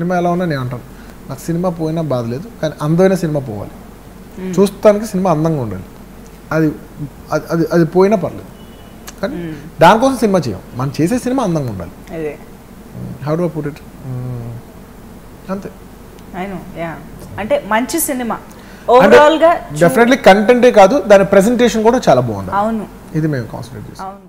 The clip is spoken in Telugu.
సినిమా ఎలా ఉన్నా నేను అంటాను నాకు సినిమా పోయినా బాధ లేదు కానీ అందమైన సినిమా పోవాలి చూస్తానికి సినిమా అందంగా ఉండాలి అది అది అది పోయినా పర్లేదు కానీ దానికోసం సినిమా చేయం మనం చేసే సినిమా అందంగా ఉండాలి how do I put it అంతే అంటే మంచి సినిమా ఓవరాల్ గా డెఫినెట్లీ కంటెంటే కాదు దాని ప్రెజెంటేషన్ కూడా చాలా బాగుంది అవును ఇది మేము కాన్సన్ట్రేట్ చేస్తాం